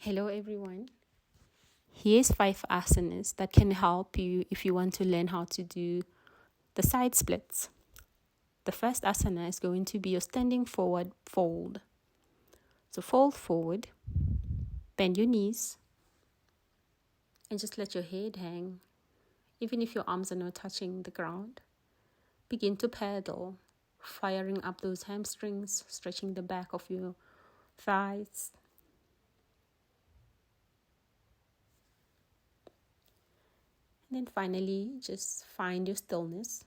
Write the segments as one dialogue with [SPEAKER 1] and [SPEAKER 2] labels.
[SPEAKER 1] Hello everyone. Here's 5 asanas that can help you if you want to learn how to do the side splits. The first asana is going to be your standing forward fold. So fold forward, bend your knees, and just let your head hang. Even if your arms are not touching the ground, begin to pedal, firing up those hamstrings, stretching the back of your thighs. And then finally, just find your stillness.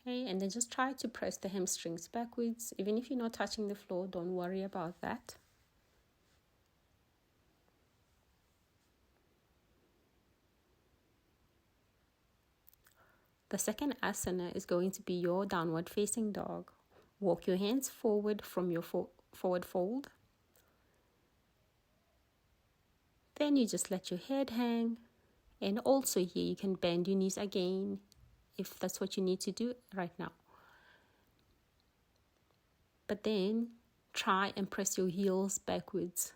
[SPEAKER 1] Okay, and then just try to press the hamstrings backwards. Even if you're not touching the floor, don't worry about that. The second asana is going to be your downward facing dog. Walk your hands forward from your forward fold. Then you just let your head hang. And also here you can bend your knees again if that's what you need to do right now. But then try and press your heels backwards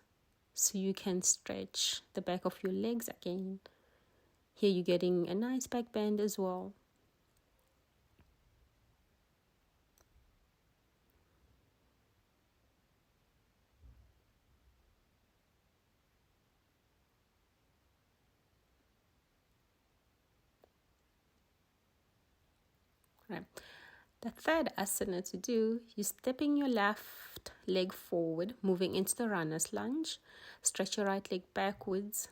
[SPEAKER 1] so you can stretch the back of your legs again. Here you're getting a nice back bend as well. Right. The third asana to do, you're stepping your left leg forward, moving into the runner's lunge. Stretch your right leg backwards.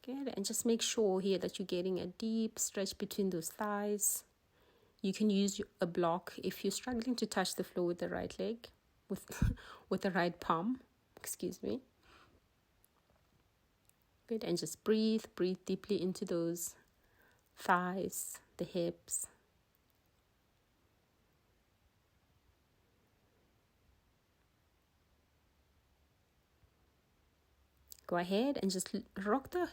[SPEAKER 1] Good. And just make sure here that you're getting a deep stretch between those thighs. You can use a block if you're struggling to touch the floor with the right leg, with the right palm. Excuse me. Good. And just breathe deeply into those thighs, the hips. Go ahead and just rock the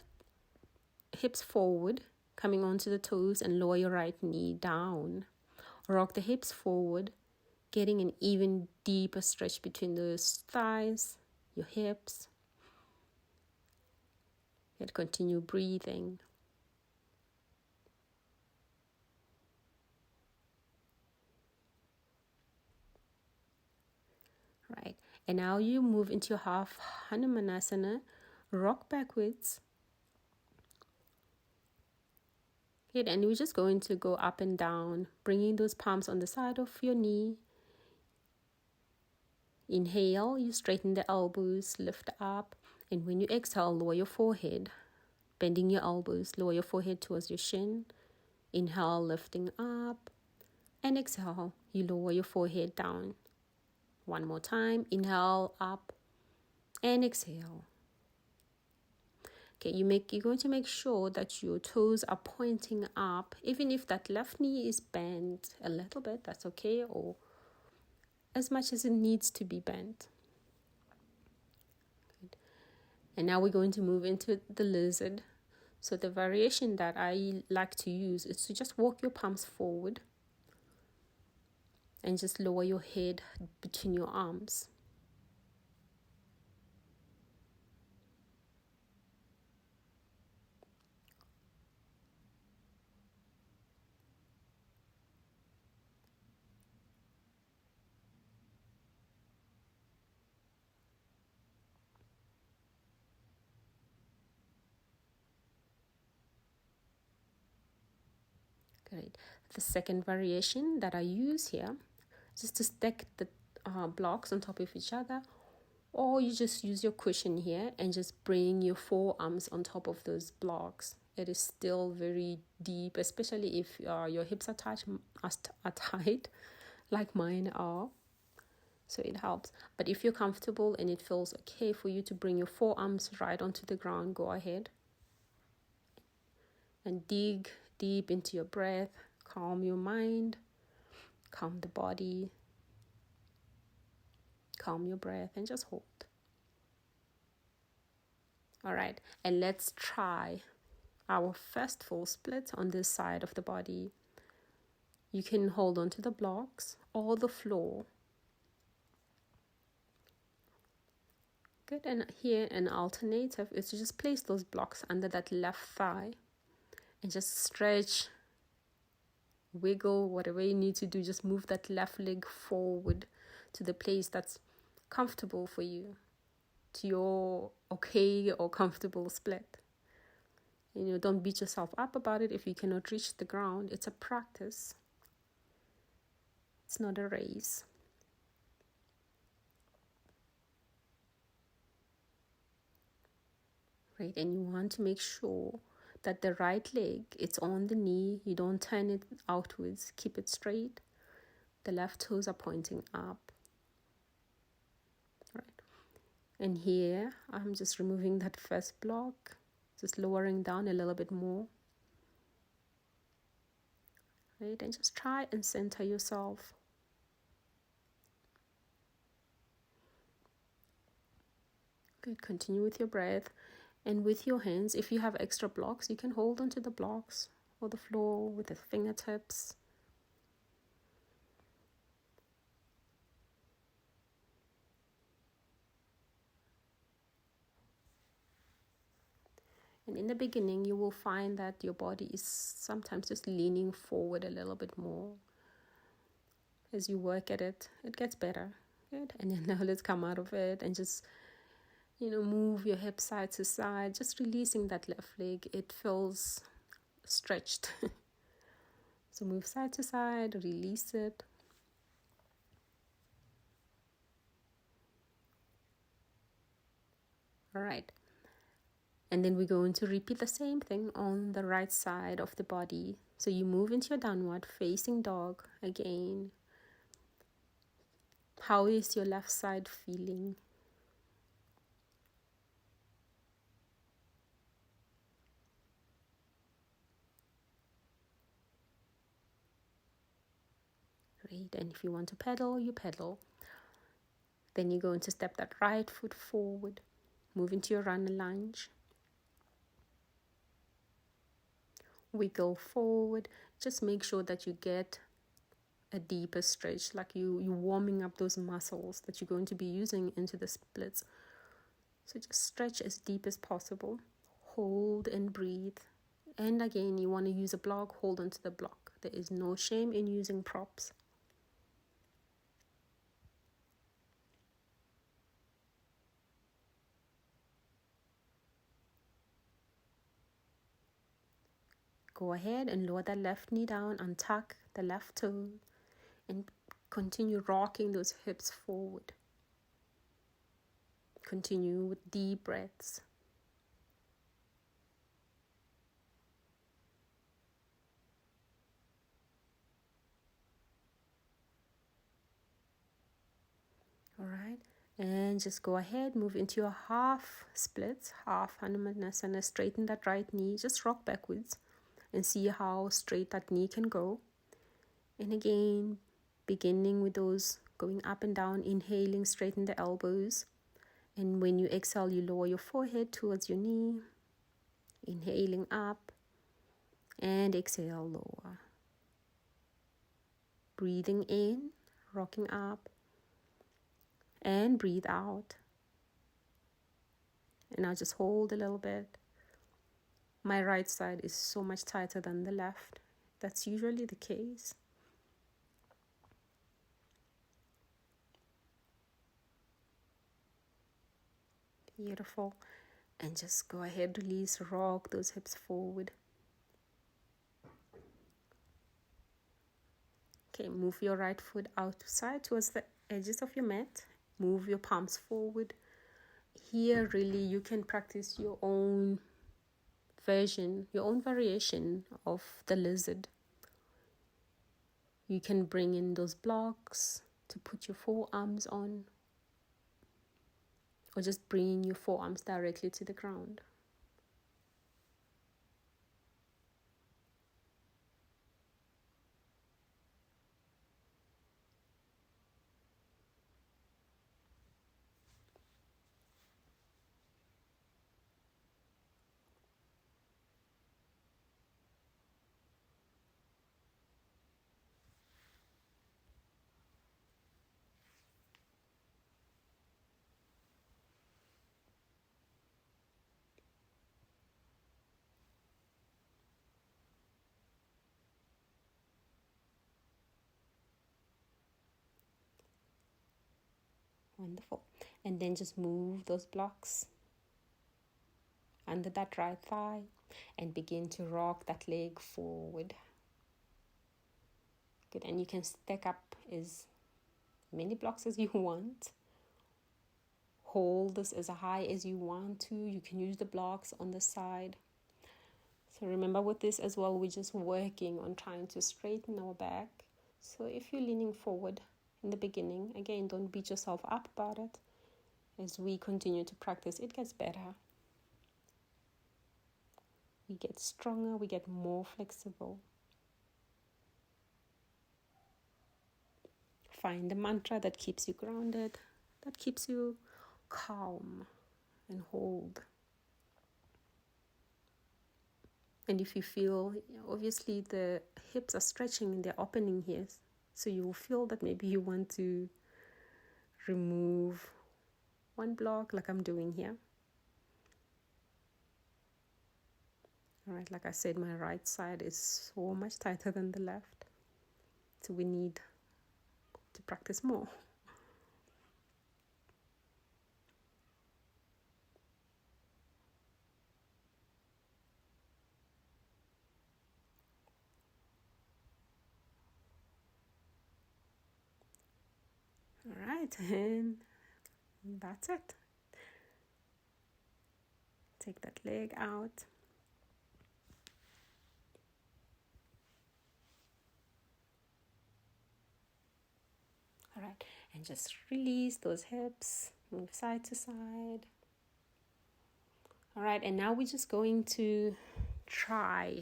[SPEAKER 1] hips forward, coming onto the toes, and lower your right knee down. Rock the hips forward, getting an even deeper stretch between those thighs, your hips. And continue breathing. Right. And now you move into your half Hanumanasana. Rock backwards. Good. And we're just going to go up and down, bringing those palms on the side of your knee. Inhale, you straighten the elbows, lift up. And when you exhale, lower your forehead. Bending your elbows, lower your forehead towards your shin. Inhale, lifting up. And exhale, you lower your forehead down. One more time. Inhale, up. And exhale. Okay, you're going to make sure that your toes are pointing up. Even if that left knee is bent a little bit, that's okay. Or as much as it needs to be bent. Good. And now we're going to move into the lizard. So the variation that I like to use is to just walk your palms forward and just lower your head between your arms. Great. The second variation that I use here is just to stack the blocks on top of each other, or you just use your cushion here and just bring your forearms on top of those blocks. It is still very deep, especially if your hips are tight like mine are. So it helps. But if you're comfortable and it feels okay for you to bring your forearms right onto the ground, go ahead. And dig deep into your breath. Calm your mind. Calm the body. Calm your breath and just hold. All right. And let's try our first full split on this side of the body. You can hold on to the blocks or the floor. Good, and here an alternative is to just place those blocks under that left thigh and just stretch, wiggle, whatever you need to do. Just move that left leg forward to the place that's comfortable for you, to your okay or comfortable split. Don't beat yourself up about it if you cannot reach the ground. It's a practice. It's not a race. Right, and you want to make sure that the right leg, it's on the knee. You don't turn it outwards. Keep it straight. The left toes are pointing up. Right, and here I'm just removing that first block, just lowering down a little bit more. Right, and just try and center yourself. Good, continue with your breath. And with your hands, if you have extra blocks, you can hold onto the blocks or the floor with the fingertips. And in the beginning, you will find that your body is sometimes just leaning forward a little bit more. As you work at it, it gets better. Good. And then now let's come out of it and just move your hips side to side, just releasing that left leg. It feels stretched. So move side to side, release it. All right. And then we're going to repeat the same thing on the right side of the body. So you move into your downward facing dog again. How is your left side feeling? Great. And if you want to pedal, you pedal. Then you're going to step that right foot forward. Move into your runner lunge. Wiggle forward. Just make sure that you get a deeper stretch, like you warming up those muscles that you're going to be using into the splits. So just stretch as deep as possible. Hold and breathe. And again, you want to use a block, hold onto the block. There is no shame in using props. Go ahead and lower that left knee down, untuck the left toe, and continue rocking those hips forward. Continue with deep breaths. All right, and just go ahead, move into your half splits, half Hanumanasana. Straighten that right knee, just rock backwards and see how straight that knee can go. And again, beginning with those going up and down, inhaling, straighten the elbows. And when you exhale, you lower your forehead towards your knee. Inhaling up and exhale, lower. Breathing in, rocking up, and breathe out. And now just hold a little bit. My right side is so much tighter than the left. That's usually the case. Beautiful. And just go ahead, release, rock those hips forward. Okay, move your right foot outside towards the edges of your mat. Move your palms forward. Here, really, you can practice your own version, your own variation of the lizard. You can bring in those blocks to put your forearms on, or just bringing your forearms directly to the ground. Wonderful. And then just move those blocks under that right thigh and begin to rock that leg forward. Good. And you can stack up as many blocks as you want. Hold this as high as you want to. You can use the blocks on the side. So remember with this as well, we're just working on trying to straighten our back. So if you're leaning forward in the beginning, again, don't beat yourself up about it. As we continue to practice, it gets better. We get stronger, we get more flexible. Find the mantra that keeps you grounded, that keeps you calm, and hold. And if you feel, obviously the hips are stretching and they're opening here, so you will feel that maybe you want to remove one block like I'm doing here. All right, like I said, my right side is so much tighter than the left, so we need to practice more. All right, and that's it. Take that leg out. All right, and just release those hips, move side to side. All right, and now we're just going to try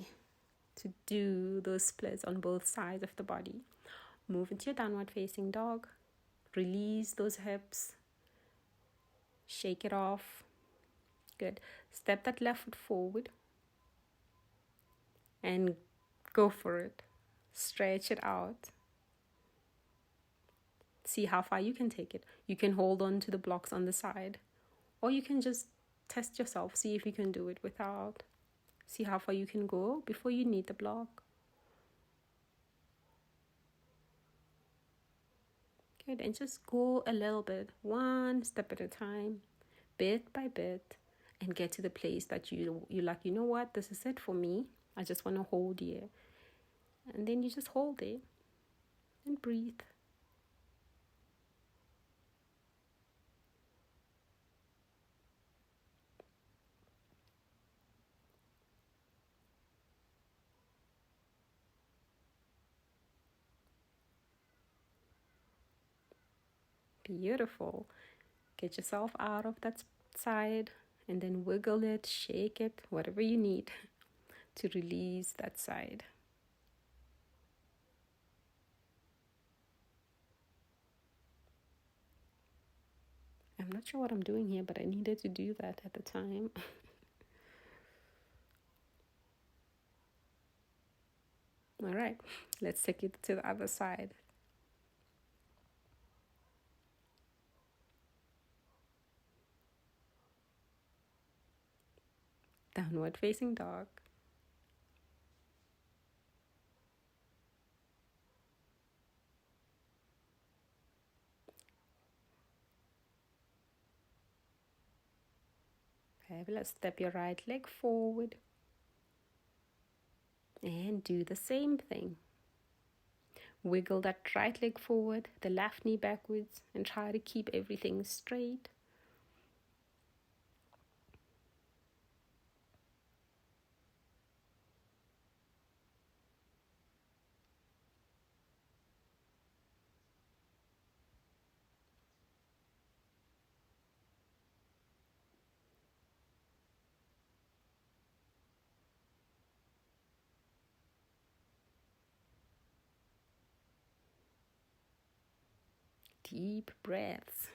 [SPEAKER 1] to do those splits on both sides of the body. Move into your downward facing dog. Release those hips. Shake it off. Good. Step that left foot forward and go for it. Stretch it out. See how far you can take it. You can hold on to the blocks on the side, or you can just test yourself. See if you can do it without. See how far you can go before you need the block. Good. And just go a little bit, one step at a time, bit by bit, and get to the place that you like, you know what, this is it for me. I just want to hold here. And then you just hold it and breathe. Beautiful. Get yourself out of that side and then wiggle it, shake it, whatever you need to release that side. I'm not sure what I'm doing here, but I needed to do that at the time. All right, let's take it to the other side. Downward facing dog. Fabulous. Step your right leg forward and do the same thing. Wiggle that right leg forward, the left knee backwards, and try to keep everything straight. Deep breaths.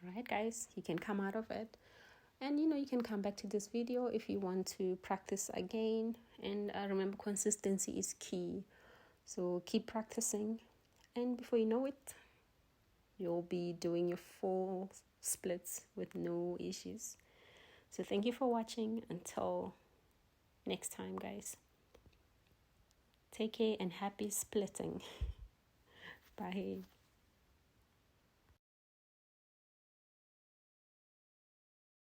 [SPEAKER 1] All right, guys, you can come out of it. And you can come back to this video if you want to practice again. And remember, consistency is key. So keep practicing. And before you know it, you'll be doing your full splits with no issues. So thank you for watching. Until next time, guys. Take care and happy splitting. Bye.